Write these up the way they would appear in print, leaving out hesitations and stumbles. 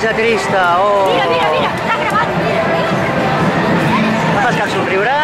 Vaja trista, oh! Mira, mira, mira, està gravat, mira. No fas cap somriure?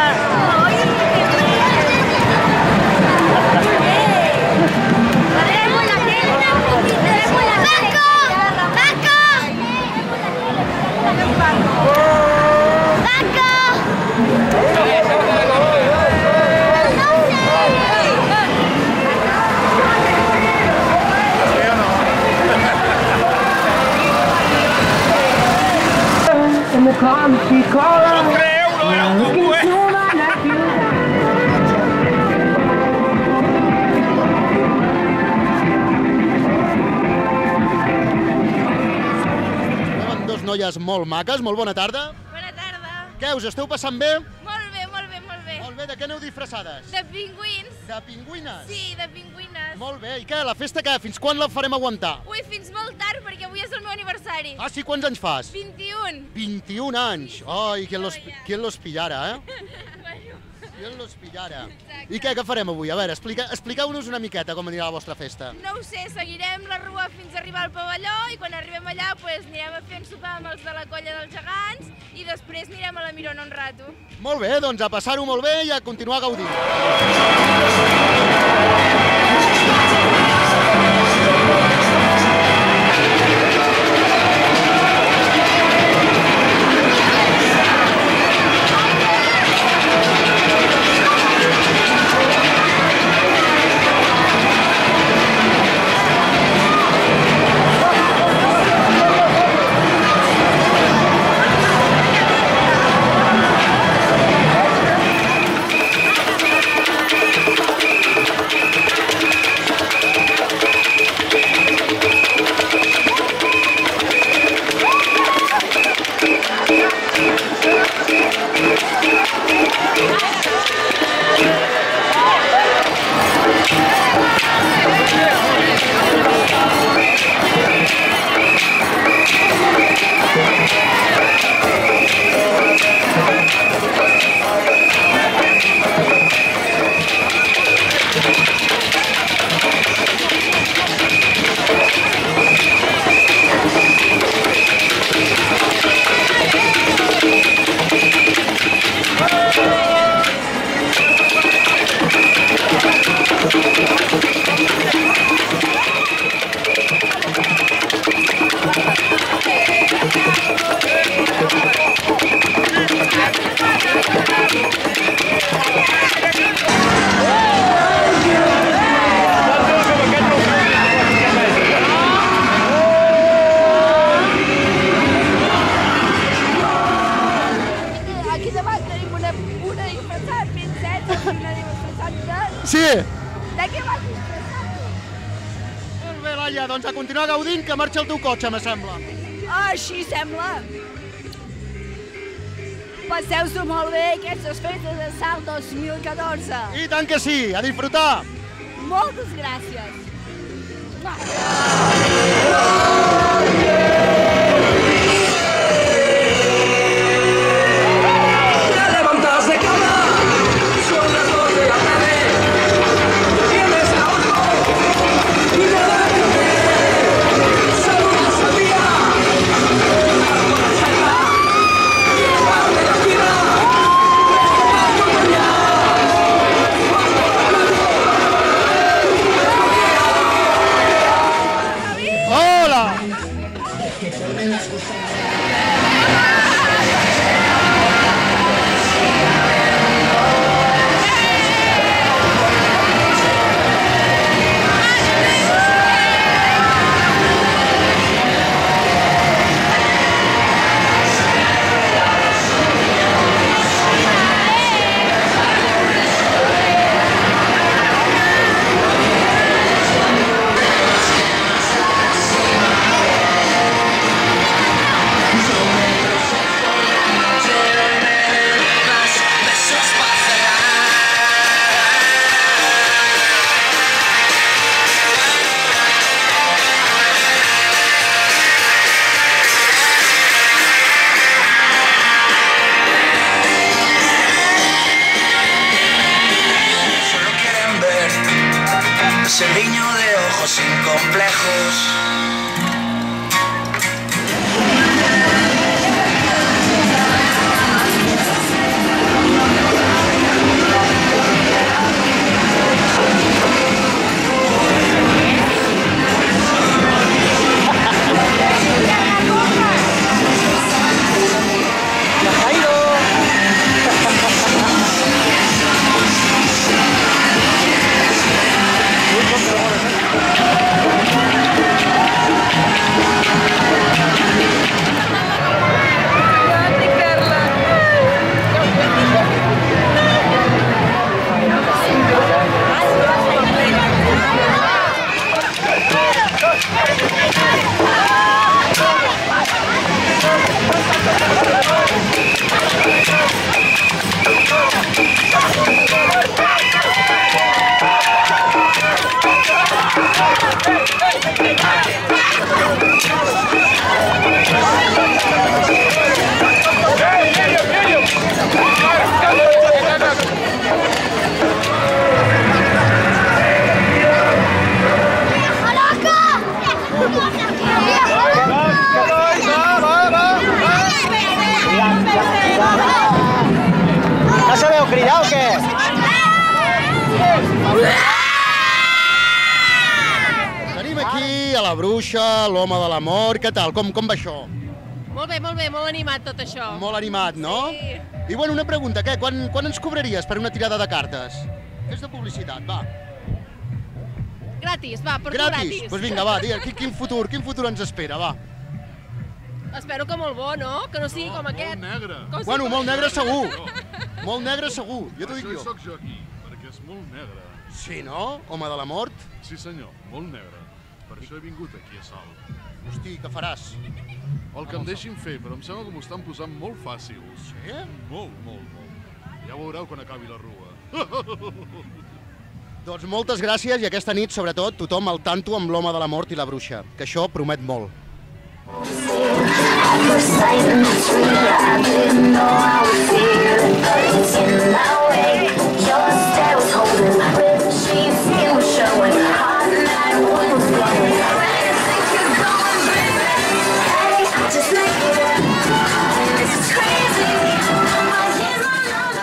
Dos noies molt maques, molt bona tarda. Bona tarda. Què, us esteu passant bé? Molt bé, molt bé, molt bé. Molt bé, de què aneu disfressades? De pingüins. De pingüines? Sí, de pingüines. Molt bé, i què, la festa què? Fins quan la farem aguantar? Ui, fins molt tard, perquè avui és el meu aniversari. Ah, sí, quants anys fas? 21. 21 anys. Ai, ¿quién los pillara, eh? Bueno, ¿Quién los pillara? exacte. I què farem avui? A veure, expliqueu-nos una miqueta com anirà la vostra festa. No ho sé, seguirem la rua fins a arribar al pavelló i quan arribem allà anirem a fer un sopar amb els de la colla dels gegants i després anirem a la Mirona un rato. Molt bé, doncs a passar-ho molt bé i a continuar gaudint. Aquí davant tenim una disfressat, princesa, una disfressat de... Sí! De què vas disfressat? Molt bé, Laia, doncs a continuar gaudint, que marxa el teu cotxe, me sembla. Ah, així sembla. Passeu-s'ho molt bé aquestes festes de Salt 2014. I tant que sí, a disfrutar! Moltes gràcies. Ese niño de ojos sin complejos. No sabeu cridar o què? Tenim aquí a la bruixa, l'home de l'amor. Què tal? Com va això? Molt bé, molt animat tot això. Molt animat, no? Sí. I bueno, una pregunta, què? Quan ens cobraries per una tirada de cartes? Fes de publicitat, va. Gratis, va, per tu gratis. Doncs vinga, va, quin futur ens espera, va. Espero que molt bo, no? Que no sigui com aquest. Molt negre. Bueno, molt negre segur. Molt negre segur, ja t'ho dic Això hi jo. soc jo aquí, perquè és molt negre. Sí, no? Home de la mort? Sí senyor, molt negre. Per això he vingut aquí a Salt. Hosti, què faràs? El que em deixin fer, però em sembla que m'ho estan posant molt fàcil. Sí? Molt. Ja ho veureu quan acabi la rua. Doncs moltes gràcies i aquesta nit, sobretot, tothom al tanto amb l'home de la mort i la bruixa, que això promet molt.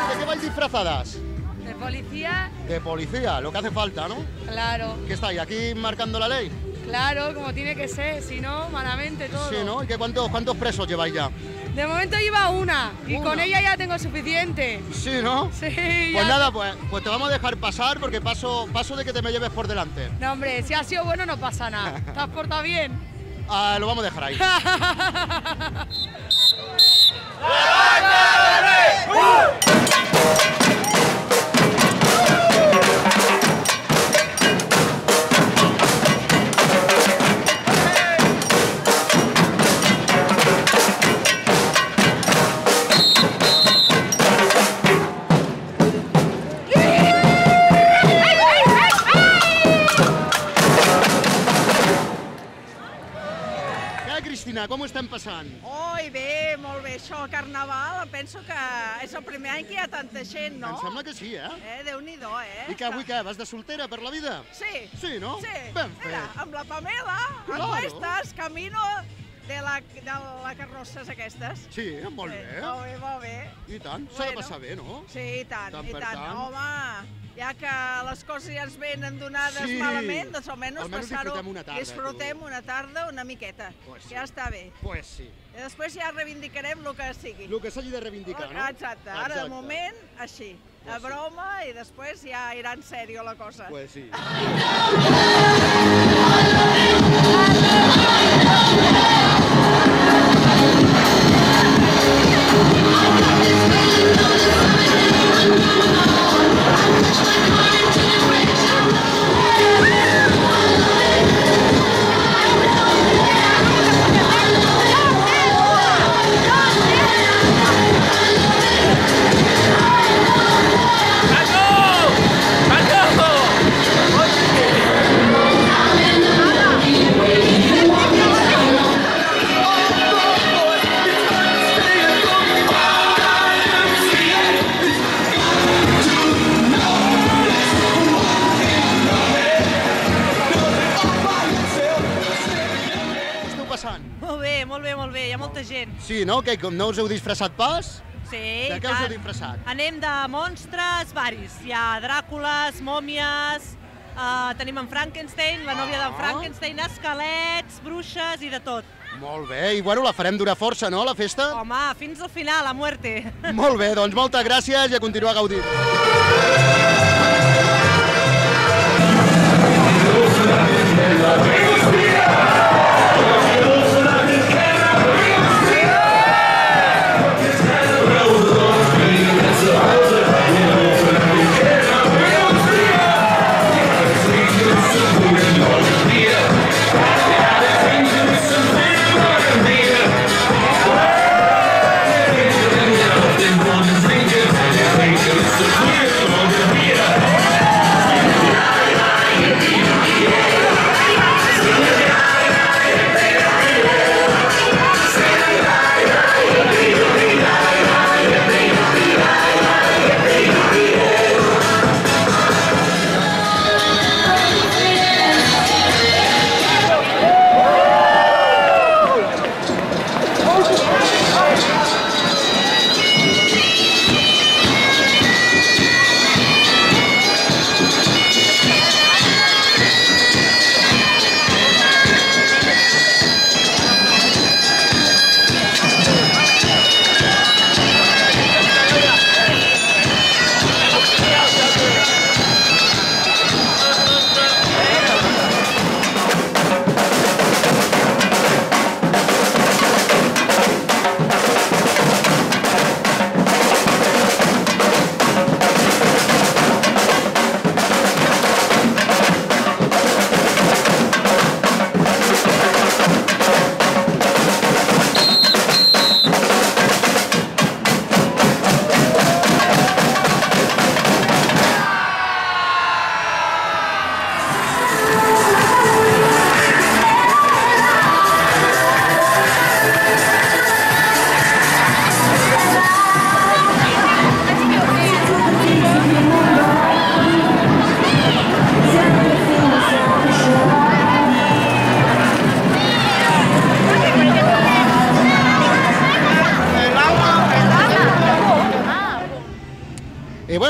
¿De qué vais disfrazadas? ¿De policía? De policía, lo que hace falta, ¿no? Claro, ¿Qué estáis aquí marcando la ley? claro, como tiene que ser, si no, malamente todo. Sí, ¿no? ¿Y cuántos presos lleváis ya? De momento lleva una, y Una. con ella ya tengo suficiente. Sí, ¿no? Sí, Pues ya. nada, pues te vamos a dejar pasar porque paso de que te me lleves por delante. No, hombre, si ha sido bueno no pasa nada. ¿Te has portado bien? Lo vamos a dejar ahí. Què, Cristina, com ho estem passant? Oi, bé, molt bé. Això, Carnaval, penso que és el primer any que hi ha tanta gent, no? Em sembla que sí, eh? Déu-n'hi-do, eh? I què, avui què? Vas de soltera per la vida? Sí. Sí, no? Sí. Ben fet. Mira, amb la Pamela, Claro. a cuestes, camino de la carrosses aquestes. Sí, molt bé. Molt bé, molt bé. I tant, s'ha de passar bé, no? Sí, i tant, Tant i per tant. tant. Home, ja que les coses ja ens venen donades Sí. malament, doncs almenys Almenys passar-ho... disfrutem una tarda, Disfrutem tu. una tarda, una miqueta. Pues sí. Ja està bé. Pues sí. I després ja reivindicarem el que sigui. El que s'hagi de reivindicar, no? Exacte. Ara, de moment, així. A broma i després ja irà en sèrio la cosa. Pues sí. Què esteu passant? Molt bé, hi ha molta gent. Sí, no? Que com no us heu disfressat pas? Sí, De què us heu disfressat? Anem de monstres varis. Hi ha Dràcules, mòmies, tenim en Frankenstein, la nòvia d'en Frankenstein, esquelets, bruixes i de tot. Molt bé, i bueno, la farem durar força, no, la festa? Home, fins al final, a muerte. Molt bé, doncs moltes gràcies i a continuar gaudint. Yeah.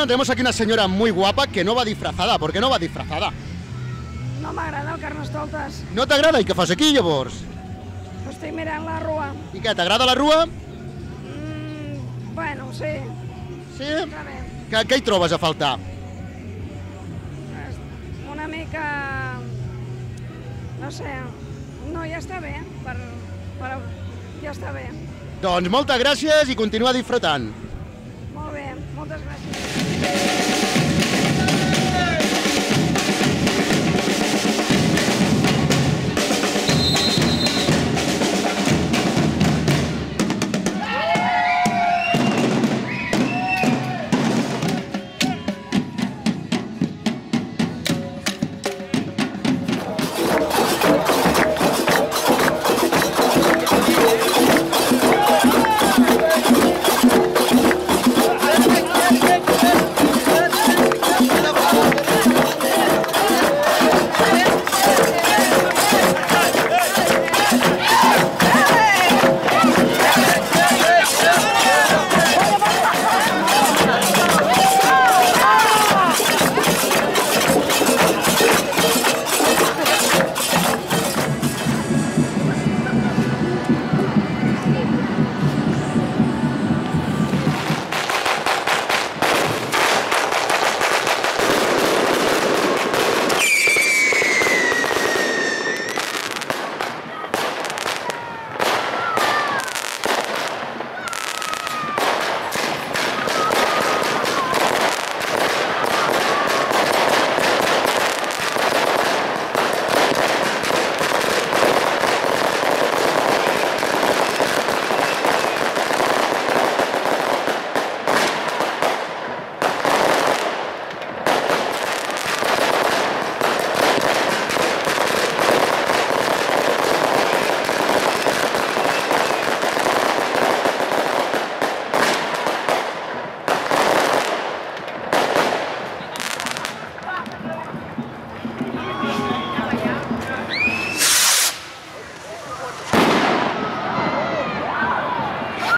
Bueno, tenemos aquí una señora muy guapa que no va disfrazada. ¿Por qué no va disfrazada? No m'agrada el Carnestoltes. No t'agrada? I què fas aquí, llavors? Estic mirant la rua. I què, t'agrada la rua? Bueno, sí. Sí? Està bé. Què hi trobes a faltar? Una mica... No sé. No, ja està bé. Ja està bé. Doncs moltes gràcies i continua disfrutant. Molt bé, moltes gràcies.